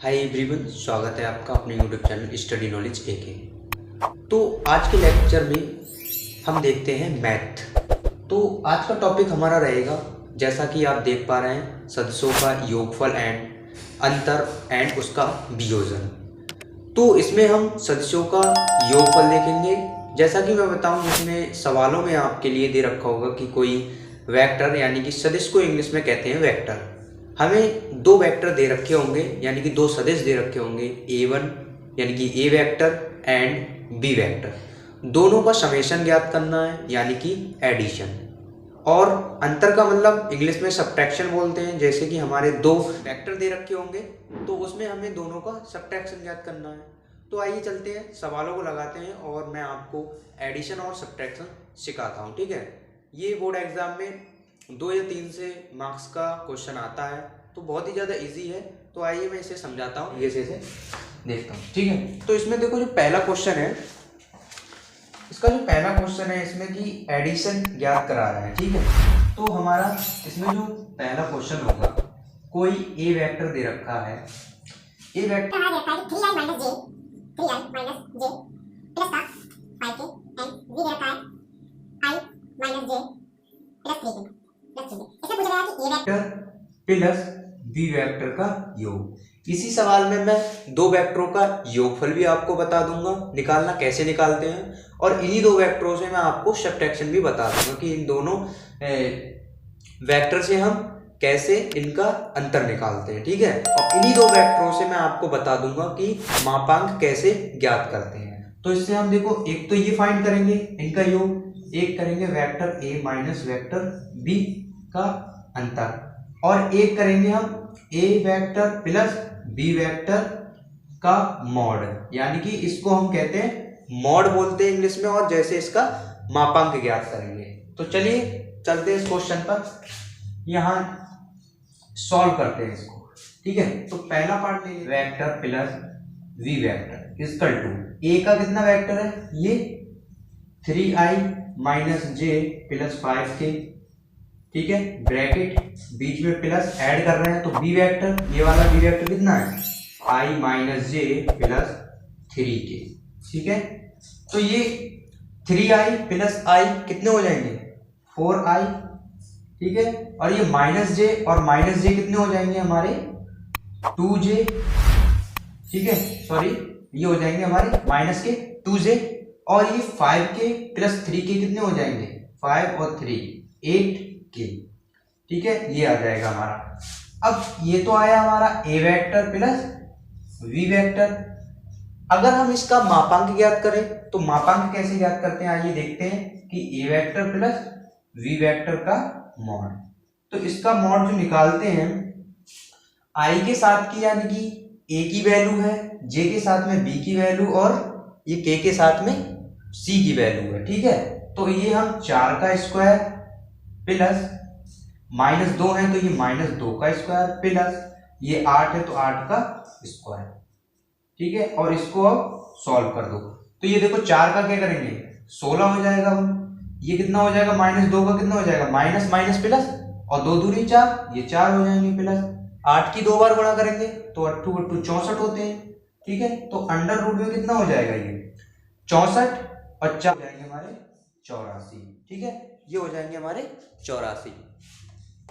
Hi everyone, स्वागत है आपका अपने यूट्यूब चैनल स्टडी नॉलेज एके। तो आज के लेक्चर में हम देखते हैं मैथ। तो आज का टॉपिक हमारा रहेगा, जैसा कि आप देख पा रहे हैं, सदस्यों का योगफल एंड अंतर एंड उसका वियोजन। तो इसमें हम सदस्यों का योगफल देखेंगे। जैसा कि मैं बताऊं, इसमें सवालों में आपके लिए दे रखा होगा कि कोई वेक्टर यानी कि सदिश को इंग्लिश में कहते हैं वेक्टर। हमें दो वेक्टर दे रखे होंगे यानी कि दो सदिश दे रखे होंगे, A1 यानी कि ए वेक्टर एंड बी वेक्टर। दोनों का समेशन ज्ञात करना है यानी कि एडिशन। और अंतर का मतलब इंग्लिश में सब्ट्रैक्शन बोलते हैं। जैसे कि हमारे दो वेक्टर दे रखे होंगे तो उसमें हमें दोनों का सब्ट्रैक्शन ज्ञात करना है। तो आइए चलते हैं, सवालों को लगाते हैं और मैं आपको एडिशन और सब्ट्रैक्शन सिखाता हूँ। ठीक है, ये बोर्ड एग्जाम में 2 या 3 से मार्क्स का क्वेश्चन आता है, तो बहुत ही ज़्यादा इजी है। तो आइए मैं इसे समझाता हूँ, ये से देखता हूँ। ठीक है, तो इसमें देखो जो पहला क्वेश्चन है, इसका जो पहला क्वेश्चन है इसमें कि एडिशन ज्ञात करा रहा है। ठीक है, तो हमारा इसमें जो पहला क्वेश्चन होगा, कोई ए वेक्टर दे रखा है, ए वेक्टर प्लस बी वेक्टर का योग। इसी सवाल में मैं दो वेक्टरों का योगफल भी आपको बता दूंगा, निकालना कैसे निकालते हैं, और इन्हीं दो वेक्टरों से मैं आपको सब्ट्रैक्शन भी बता दूंगा कि इन दोनों वेक्टर से हम कैसे इनका अंतर निकालते हैं। ठीक है, और इन्हीं दो वेक्टरों से मैं आपको बता दूंगा कि मापांक कैसे ज्ञात करते हैं। तो इससे हम देखो, एक तो ये फाइंड करेंगे इनका योग, एक करेंगे vector A minus vector B का अंतर, और एक करेंगे हम A vector plus B vector का मॉड, यानी कि इसको हम कहते हैं मॉड बोलते हैं इंग्लिश में, और जैसे इसका मापांक ज्ञात करेंगे। तो चलिए चलते हैं इस क्वेश्चन पर, यहाँ सॉल्व करते हैं इसको। ठीक है, तो पहला पार्ट ले, vector plus V vector equal to, A का कितना वेक्टर है, ये 3i माइनस जे प्लस 5k। ठीक है, ब्रैकेट बीच में प्लस ऐड कर रहे हैं, तो बी वेक्टर, ये वाला बी वेक्टर कितना है, i minus J plus 3k। ठीक है, तो ये 3i प्लस i कितने हो जाएंगे, 4i। ठीक है, और ये माइनस जे और माइनस जे कितने हो जाएंगे हमारे, 2j। ठीक है, सॉरी, ये हो जाएंगे हमारे माइनस के 2j, और ये 5k प्लस 3k कितने हो जाएंगे, 5 और 3 8k। ठीक है, ये आ जाएगा हमारा। अब ये तो आया हमारा ए वेक्टर प्लस वी वेक्टर। अगर हम इसका मापांक ज्ञात करें तो मापांक कैसे ज्ञात करते हैं, आइए देखते हैं कि ए वेक्टर प्लस वी वेक्टर का मॉड। तो इसका मॉड जो निकालते हैं, आई के साथ की यानी कि ए की वैल्यू है, जे के साथ में बी की वैल्यू, और ये के साथ में सी की वैल्यू है। ठीक है, तो ये हम 4 का स्क्वायर प्लस माइनस 2 है तो ये माइनस 2 का स्क्वायर प्लस ये 8 है तो 8 का स्क्वायर। ठीक है, और इसको अब सॉल्व कर दो, तो ये देखो 4 का क्या करेंगे, 16 हो जाएगा। ये कितना हो जाएगा, माइनस 2 का कितना हो जाएगा, माइनस माइनस प्लस, और 2 दूनी 4, ये 4 हो जाएंगे प्लस। 8 की 2 बार गुणा करेंगे तो 8 8 64 होते हैं। ठीक है, तो अंडर रूट में कितना हो जाएगा, ये 64 और 4 हो जाएंगे हमारे 84। ठीक है, ये हो जाएंगे हमारे 84।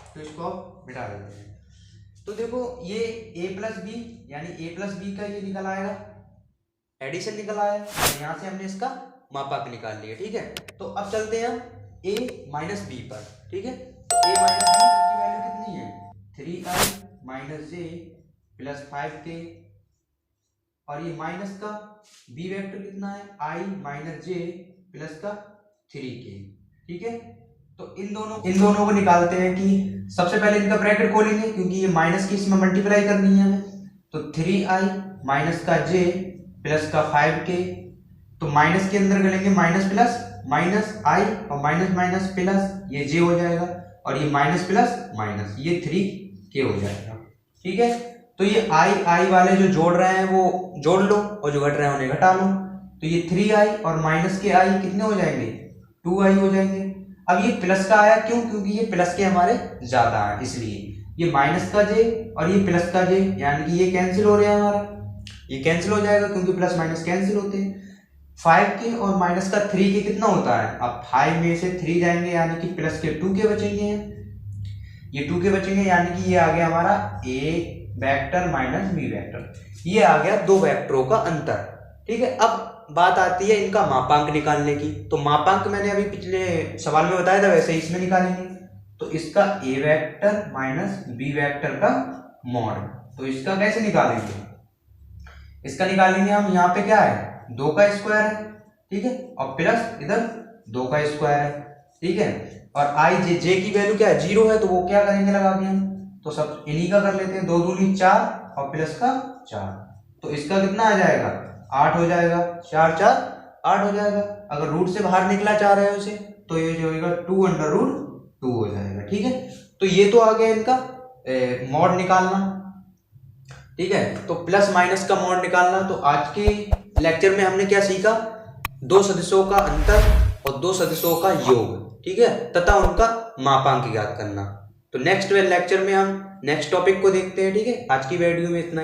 तो इसको आप मिटा देते हैं। तो देखो, ये a प्लस बी यानी a प्लस बी का ये निकल आएगा, एडिशन निकल आया, और यहाँ से हमने इसका मापांक निकाल लिया। ठीक है, तो अब चलते हैं हम a माइनस बी पर। ठीक है, a माइनस बी की वैल्यू कितनी है, 3i माइनस जे प्लस 5k, और ये माइनस का b वेक्टर कितना है, i माइनस जे प्लस का 3k। ठीक है, तो इन दोनों को निकालते हैं कि सबसे पहले इनका ब्रैकेट खोलेंगे क्योंकि ये माइनस की इसमें मल्टीप्लाई करनी है हमें। तो 3i माइनस का j प्लस का 5k, तो माइनस के अंदर करेंगे माइनस प्लस माइनस i और माइनस माइनस प्लस, ये j हो जाएगा, और ये माइनस प्लस माइनस, ये 3k हो जाएगा। ठीक है, तो ये i वाले जो जोड़ रहे हैं वो जोड़ लो, और जो घट रहे हैं उन्हें घटा लो। तो ये 3i और माइनस के i कितने हो जाएंगे, 2i हो जाएंगे। अब ये प्लस का आया क्यों, क्योंकि ये प्लस के हमारे ज्यादा है इसलिए, ये माइनस का जे और ये प्लस का जे, यानी कि ये कैंसिल हो रहा है हमारा, ये कैंसिल हो जाएगा क्योंकि प्लस माइनस कैंसिल होते हैं। 5 के और माइनस का 3 के कितना होता है, अब 5 में से 3 जाएंगे यानी कि प्लस के 2 के बचेंगे, ये 2 के बचेंगे, यानी कि ये आ गया हमारा ए वेक्टर माइनस बी वेक्टर, ये आ गया दो वेक्टरों का अंतर। ठीक है, अब बात आती है इनका मापांक निकालने की। तो मापांक मैंने अभी पिछले सवाल में बताया था, वैसे ही इसमें निकालेंगे। तो इसका ए वेक्टर माइनस बी वेक्टर का मॉड, तो इसका कैसे निकालेंगे, इसका निकालेंगे हम, यहाँ पे क्या है 2 का स्क्वायर है, ठीक है, और प्लस इधर 2 का स्क्वायर है, ठीक है, और आई जे की वैल्यू क्या है 0 है, तो वो क्या करेंगे लगा के हम, तो सब इन्हीं का कर लेते हैं, 2 दूनी 4 और प्लस का 4, तो इसका कितना आ जाएगा 8 हो जाएगा, 4 4 8 हो जाएगा। अगर रूट से बाहर निकला चाह रहे हो उसे, तो ये जो होगा 2√2 हो जाएगा। ठीक है, तो ये तो आ गया इनका मॉड निकालना। ठीक है, तो प्लस माइनस का मॉड निकालना। तो आज के लेक्चर में हमने क्या सीखा, दो सदिशों का अंतर और दो सदिशों का योग, ठीक है, तथा उनका मापांक ज्ञात करना। तो नेक्स्ट लेक्चर में हम नेक्स्ट टॉपिक को देखते हैं। ठीक है, आज की वीडियो में इतना।